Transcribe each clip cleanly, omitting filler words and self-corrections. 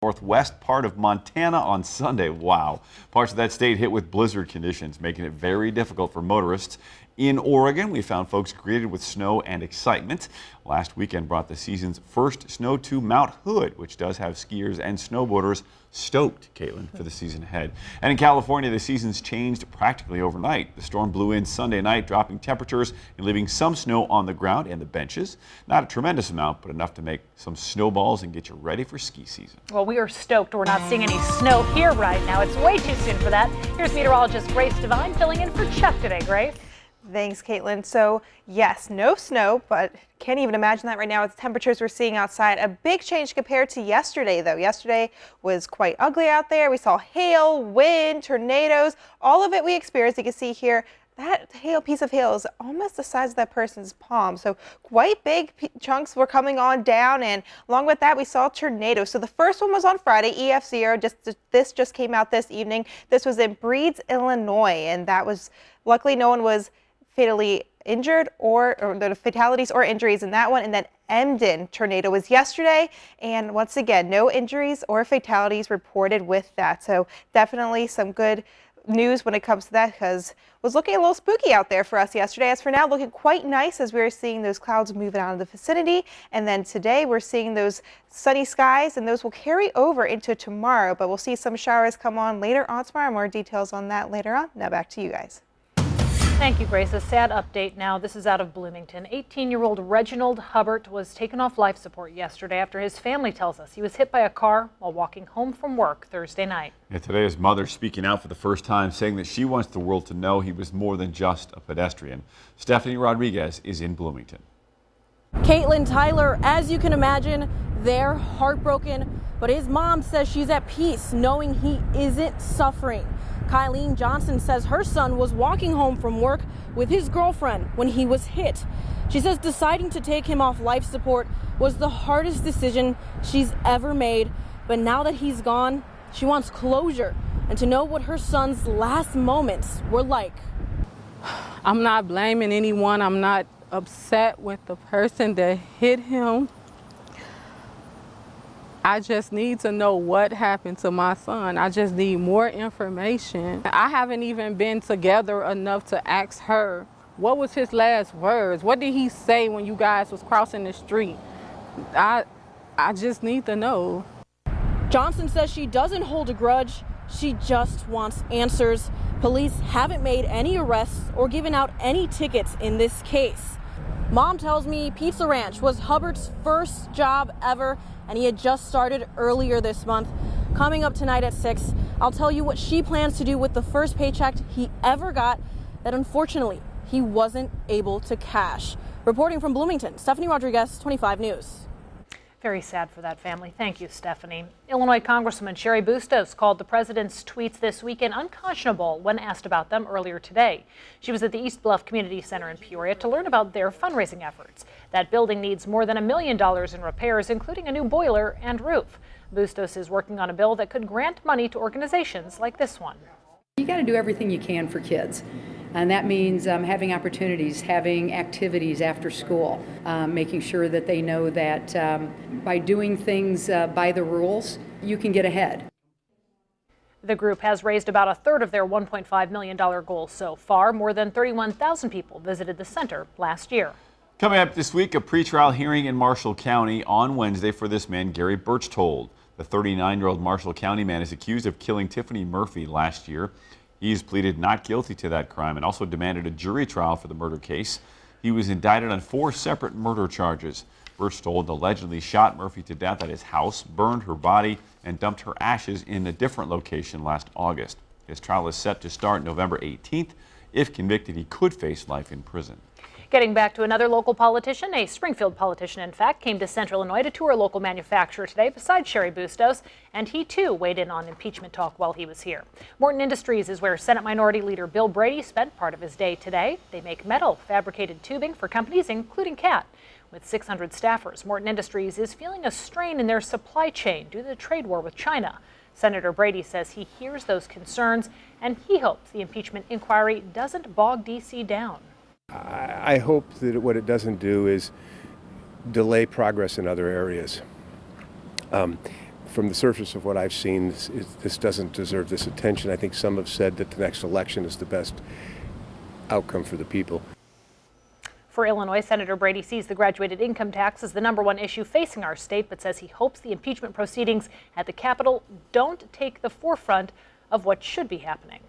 northwest part of Montana on Sunday. Wow. Parts of that state hit with blizzard conditions, making it very difficult for motorists. In Oregon, we found folks greeted with snow and excitement. Last weekend brought the season's first snow to Mount Hood, which does have skiers and snowboarders stoked, Caitlin, for the season ahead. And in California, the season's changed practically overnight. The storm blew in Sunday night, dropping temperatures and leaving some snow on the ground and the benches. Not a tremendous amount, but enough to make some snowballs and get you ready for ski season. Well, we are stoked we're not seeing any snow here right now. It's way too soon for that. Here's meteorologist Grace Devine filling in for Chuck today. Grace? Thanks, Caitlin. So yes, no snow, but can't even imagine that right now with the temperatures we're seeing outside. A big change compared to yesterday, though. Yesterday was quite ugly out there. We saw hail, wind, tornadoes, all of it we experienced. You can see here that piece of hail is almost the size of that person's palm. So quite big chunks were coming on down, and along with that we saw tornadoes. So the first one was on Friday, EF0. This just came out this evening. This was in Breeds, Illinois, and that was luckily no one was fatally injured or the fatalities or injuries in that one. And then Emden tornado was yesterday, and once again no injuries or fatalities reported with that. So definitely some good news when it comes to that, because it was looking a little spooky out there for us yesterday. As for now, looking quite nice as we were seeing those clouds moving out of the vicinity. And then today we're seeing those sunny skies, and those will carry over into tomorrow, but we'll see some showers come on later on tomorrow. More details on that later on. Now back to you guys. Thank you, Grace. A sad update now. This is out of Bloomington. 18-year-old Reginald Hubbard was taken off life support yesterday after his family tells us he was hit by a car while walking home from work Thursday night. Yeah, today his mother speaking out for the first time, saying that she wants the world to know he was more than just a pedestrian. Stephanie Rodriguez is in Bloomington. Caitlin, Tyler, as you can imagine, they're heartbroken, but his mom says she's at peace knowing he isn't suffering. Kylene Johnson says her son was walking home from work with his girlfriend when he was hit. She says deciding to take him off life support was the hardest decision she's ever made, but now that he's gone, she wants closure and to know what her son's last moments were like. I'm not blaming anyone. I'm not upset with the person that hit him. I just need to know what happened to my son. I just need more information. I haven't even been together enough to ask her, what was his last words? What did he say when you guys was crossing the street? I just need to know. Johnson says she doesn't hold a grudge. She just wants answers. Police haven't made any arrests or given out any tickets in this case. Mom tells me Pizza Ranch was Hubbard's first job ever, and he had just started earlier this month. Coming up tonight at 6, I'll tell you what she plans to do with the first paycheck he ever got that unfortunately he wasn't able to cash. Reporting from Bloomington, Stephanie Rodriguez, 25 News. Very sad for that family. Thank you, Stephanie. Illinois Congresswoman Cheri Bustos called the president's tweets this weekend unconscionable when asked about them earlier today. She was at the East Bluff Community Center in Peoria to learn about their fundraising efforts. That building needs more than $1 million in repairs, including a new boiler and roof. Bustos is working on a bill that could grant money to organizations like this one. You got to do everything you can for kids. And that means having opportunities, having activities after school, making sure that they know that by doing things by the rules, you can get ahead. The group has raised about a third of their $1.5 million goal so far. More than 31,000 people visited the center last year. Coming up this week, a pretrial hearing in Marshall County on Wednesday for this man, Gary Birchtold. The 39-year-old Marshall County man is accused of killing Tiffany Murphy last year. He's pleaded not guilty to that crime and also demanded a jury trial for the murder case. He was indicted on 4 separate murder charges. Birchtold allegedly shot Murphy to death at his house, burned her body, and dumped her ashes in a different location last August. His trial is set to start November 18th. If convicted, he could face life in prison. Getting back to another local politician, a Springfield politician, in fact, came to Central Illinois to tour a local manufacturer today besides Cheri Bustos, and he too weighed in on impeachment talk while he was here. Morton Industries is where Senate Minority Leader Bill Brady spent part of his day today. They make metal fabricated tubing for companies, including CAT. With 600 staffers, Morton Industries is feeling a strain in their supply chain due to the trade war with China. Senator Brady says he hears those concerns, and he hopes the impeachment inquiry doesn't bog D.C. down. I hope that what it doesn't do is delay progress in other areas. from the surface of what I've seen, this doesn't deserve this attention. I think some have said that the next election is the best outcome for the people. For Illinois, Senator Brady sees the graduated income tax as the #1 issue facing our state, but says he hopes the impeachment proceedings at the Capitol don't take the forefront of what should be happening.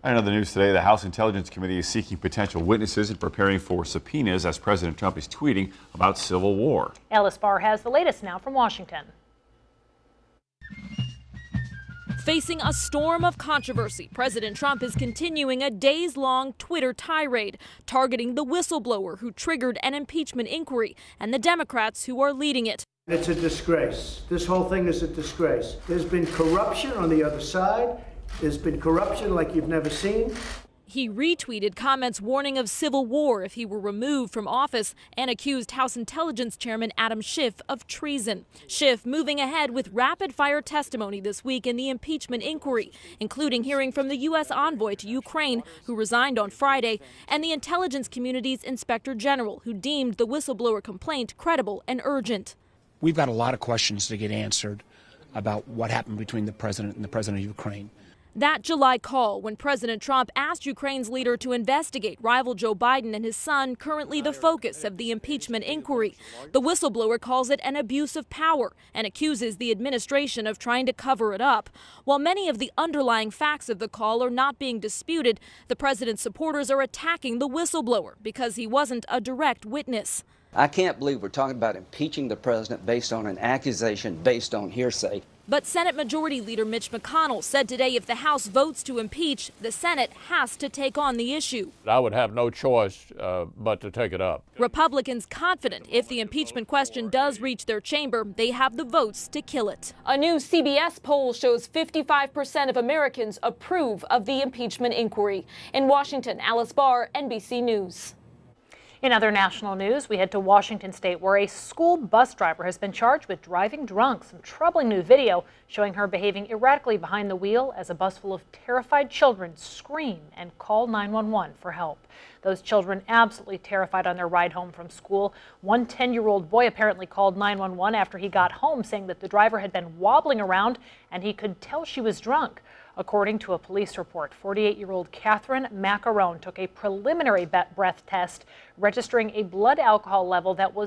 In other news today, the House Intelligence Committee is seeking potential witnesses and preparing for subpoenas as President Trump is tweeting about civil war. Alice Barr has the latest now from Washington. Facing a storm of controversy, President Trump is continuing a days-long Twitter tirade, targeting the whistleblower who triggered an impeachment inquiry and the Democrats who are leading it. It's a disgrace. This whole thing is a disgrace. There's been corruption on the other side. There's been corruption like you've never seen. He retweeted comments warning of civil war if he were removed from office and accused House Intelligence Chairman Adam Schiff of treason. Schiff moving ahead with rapid-fire testimony this week in the impeachment inquiry, including hearing from the U.S. envoy to Ukraine, who resigned on Friday, and the intelligence community's inspector general, who deemed the whistleblower complaint credible and urgent. We've got a lot of questions to get answered about what happened between the president and the president of Ukraine. That July call when President Trump asked Ukraine's leader to investigate rival Joe Biden and his son, currently the focus of the impeachment inquiry. The whistleblower calls it an abuse of power and accuses the administration of trying to cover it up. While many of the underlying facts of the call are not being disputed, the president's supporters are attacking the whistleblower because he wasn't a direct witness. I can't believe we're talking about impeaching the president based on an accusation based on hearsay. But Senate Majority Leader Mitch McConnell said today if the House votes to impeach, the Senate has to take on the issue. I would have no choice but to take it up. Republicans confident if the impeachment question does reach their chamber, they have the votes to kill it. A new CBS poll shows 55% of Americans approve of the impeachment inquiry. In Washington, Alice Barr, NBC News. In other national news, we head to Washington State, where a school bus driver has been charged with driving drunk. Some troubling new video showing her behaving erratically behind the wheel as a bus full of terrified children scream and call 911 for help. Those children absolutely terrified on their ride home from school. One 10-year-old boy apparently called 911 after he got home, saying that the driver had been wobbling around and he could tell she was drunk. According to a police report, 48-year-old Catherine Macarone took a preliminary breath test, registering a blood alcohol level that was